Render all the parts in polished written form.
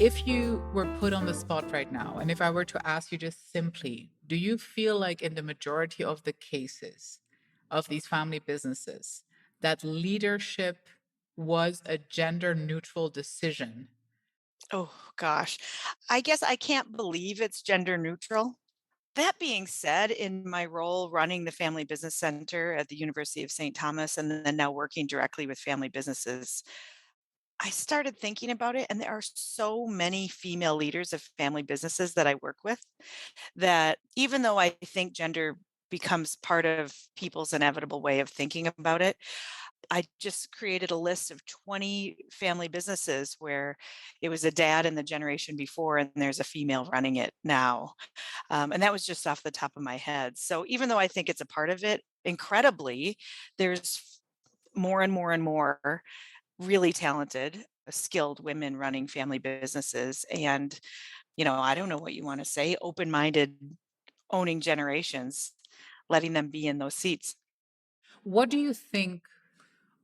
If you were put on the spot right now, and if I were to ask you just simply, do you feel like in the majority of the cases of these family businesses that leadership was a gender neutral decision? Oh gosh. I guess I can't believe it's gender neutral. That being said, in my role running the Family Business Center at the University of St. Thomas and then now working directly with family businesses, I started thinking about it, and there are so many female leaders of family businesses that I work with that even though I think gender becomes part of people's inevitable way of thinking about it, I just created a list of 20 family businesses where it was a dad in the generation before, and there's a female running it now. And that was just off the top of my head. So even though I think it's a part of it, incredibly, there's more and more and more really talented, skilled women running family businesses. And, I don't know what you want to say, open minded, owning generations, letting them be in those seats. What do you think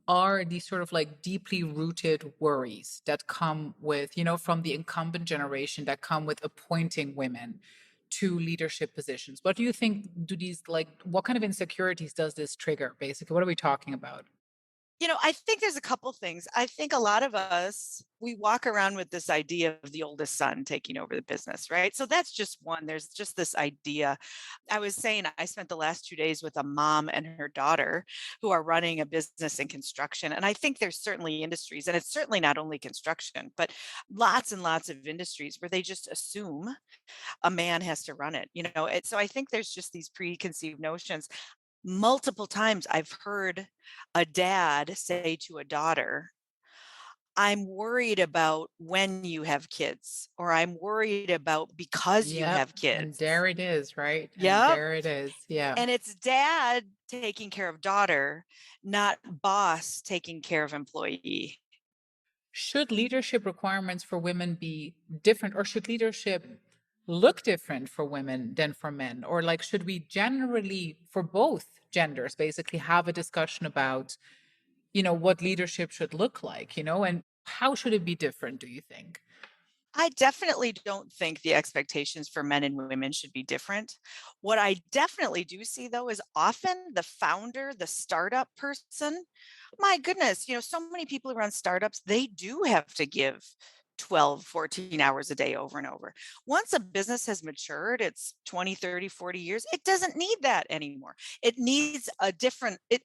are these sort of like deeply rooted worries that come with, from the incumbent generation that come with appointing women to leadership positions? What do you think do these like what kind of insecurities does this trigger basically? What are we talking about? I think there's a couple things. I think a lot of us, we walk around with this idea of the oldest son taking over the business, right? So that's just one. There's just this idea. I was saying I spent the last 2 days with a mom and her daughter who are running a business in construction. And I think there's certainly industries, and it's certainly not only construction, but lots and lots of industries where they just assume a man has to run it. So I think there's just these preconceived notions. Multiple times I've heard a dad say to a daughter, "I'm worried about when you have kids," or "I'm worried about because you Yep. have And kids." there it is, right? And Yep. there it is. Yeah. And it's dad taking care of daughter, not boss taking care of employee. Should leadership requirements for women be different, or should leadership look different for women than for men? Or like, should we generally, for both genders, basically have a discussion about, what leadership should look like, and how should it be different, do you think? I definitely don't think the expectations for men and women should be different. What I definitely do see though is often the founder, the startup person, my goodness, so many people who run startups, they do have to give 12, 14 hours a day over and over. Once a business has matured, it's 20, 30, 40 years, it doesn't need that anymore. It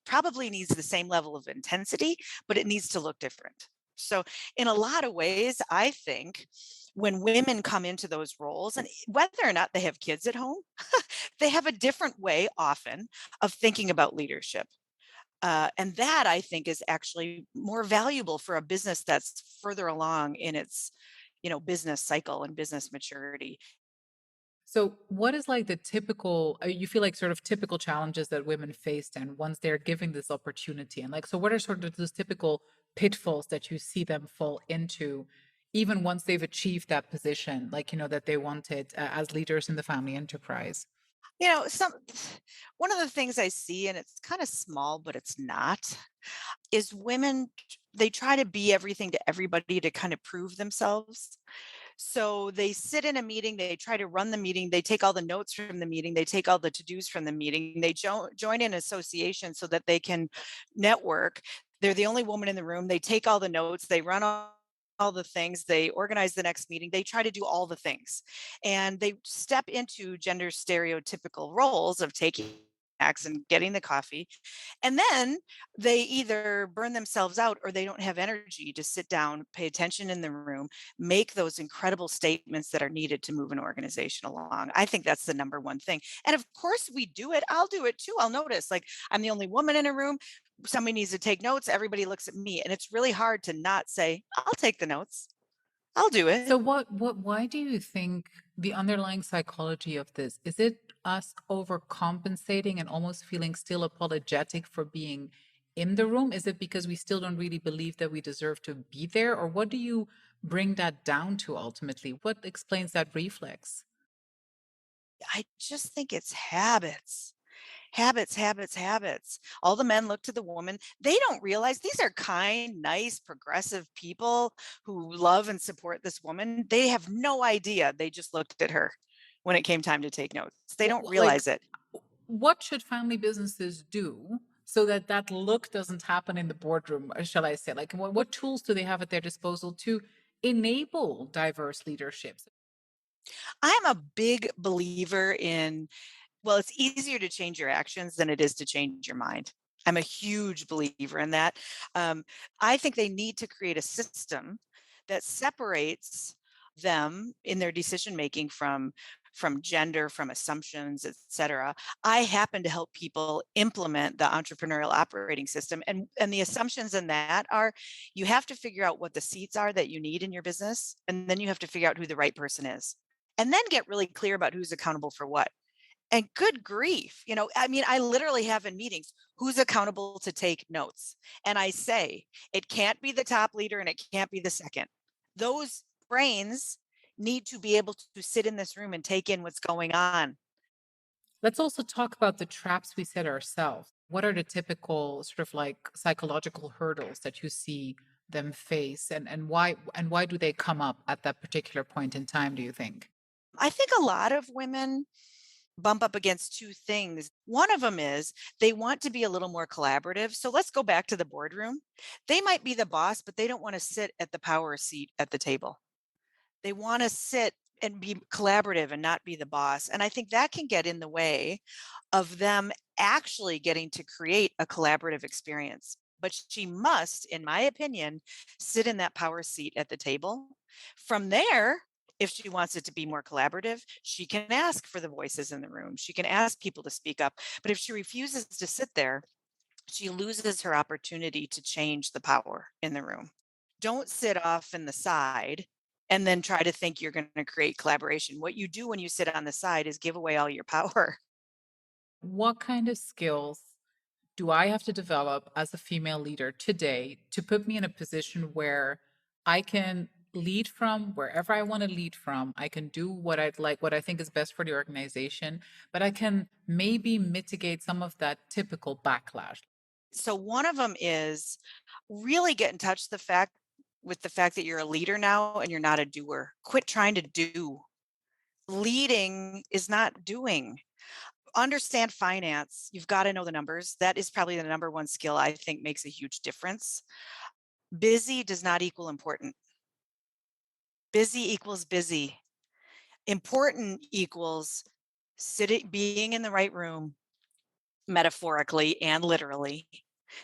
probably needs the same level of intensity, but it needs to look different. So, in a lot of ways, I think when women come into those roles, and whether or not they have kids at home, they have a different way often of thinking about leadership. And that I think is actually more valuable for a business that's further along in its, business cycle and business maturity. So, what is like the typical, you feel like sort of typical challenges that women face then once they're given this opportunity? And like, so what are sort of those typical pitfalls that you see them fall into, even once they've achieved that position, like, that they wanted as leaders in the family enterprise? Some one of the things I see, and it's kind of small, but it's not, is women they try to be everything to everybody to kind of prove themselves. So they sit in a meeting, they try to run the meeting, they take all the notes from the meeting, they take all the to-dos from the meeting, they join an association so that they can network. They're the only woman in the room. They take all the notes, they run all the things, they organize the next meeting, they try to do all the things. And they step into gender stereotypical roles of taking acts and getting the coffee, and then they either burn themselves out or they don't have energy to sit down, pay attention in the room, make those incredible statements that are needed to move an organization along. I think that's the number one thing. And of course, we do it. I'll do it too. I'll notice, like, I'm the only woman in a room. Somebody needs to take notes. Everybody looks at me. And it's really hard to not say, I'll take the notes. I'll do So it. why do you think the underlying psychology of this, is it us overcompensating and almost feeling still apologetic for being in the room? Is it because we still don't really believe that we deserve to be there? Or what do you bring that down to ultimately? What explains that reflex? I just think it's habits. Habits, habits, habits. All the men look to the woman. They don't realize these are kind, nice, progressive people who love and support this woman. They have no idea. They just looked at her when it came time to take notes. They don't Like, realize it. what should family businesses do so that that look doesn't happen in the boardroom, shall I say? Like, what tools do they have at their disposal to enable diverse leaderships? I'm a big believer in, well, it's easier to change your actions than it is to change your mind. I'm a huge believer in that. Um, I think they need to create a system that separates them in their decision making from gender, from assumptions, et cetera. I happen to help people implement the entrepreneurial operating system. And the assumptions in that are you have to figure out what the seats are that you need in your business, and then you have to figure out who the right person is. And then get really clear about who's accountable for what. And good grief, I mean, I literally have in meetings, who's accountable to take notes? And I say, it can't be the top leader and it can't be the second. Those brains need to be able to sit in this room and take in what's going on. Let's also talk about the traps we set ourselves. What are the typical sort of like psychological hurdles that you see them face, and why do they come up at that particular point in time, do you think? I think a lot of women bump up against two things. One of them is they want to be a little more collaborative. So let's go back to the boardroom. They might be the boss, but they don't want to sit at the power seat at the table. They wanna sit and be collaborative and not be the boss, and I think that can get in the way of them actually getting to create a collaborative experience. But she must, in my opinion, sit in that power seat at the table. From there, if she wants it to be more collaborative, she can ask for the voices in the room. She can ask people to speak up. But if she refuses to sit there, she loses her opportunity to change the power in the room. Don't sit off in the side and then try to think you're going to create collaboration. What you do when you sit on the side is give away all your power. What kind of skills do I have to develop as a female leader today to put me in a position where I can lead from wherever I want to lead from? I can do what I'd like, what I think is best for the organization, but I can maybe mitigate some of that typical backlash. So one of them is really get in touch with the fact that you're a leader now and you're not a doer. Quit trying to do. Leading is not doing. Understand finance. You've got to know the numbers. That is probably the number one skill I think makes a huge difference. Busy does not equal important. Busy equals busy. Important equals sitting being in the right room, metaphorically and literally,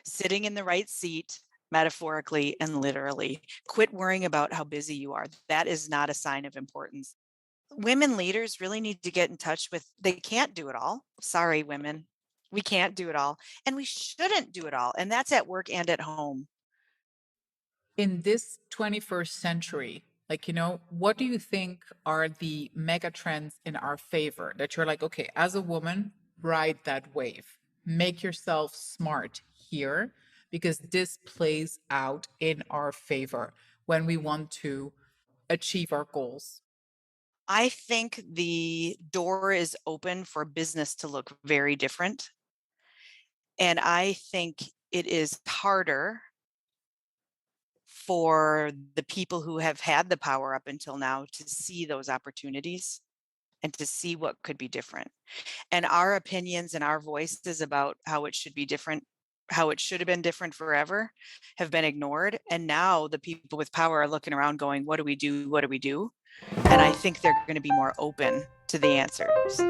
sitting in the right seat, metaphorically and literally. Quit worrying about how busy you are. That is not a sign of importance. Women leaders really need to get in touch with they can't do it all. Sorry, women. We can't do it all, and we shouldn't do it all, and that's at work and at home. In this 21st century, like, what do you think are the mega trends in our favor that you're like, okay, as a woman, ride that wave, make yourself smart here, because this plays out in our favor when we want to achieve our goals? I think the door is open for business to look very different, and I think it is harder for the people who have had the power up until now to see those opportunities and to see what could be different. And our opinions and our voices about how it should be different, how it should have been different forever, have been ignored. And now the people with power are looking around going, what do we do? What do we do? And I think they're going to be more open to the answers.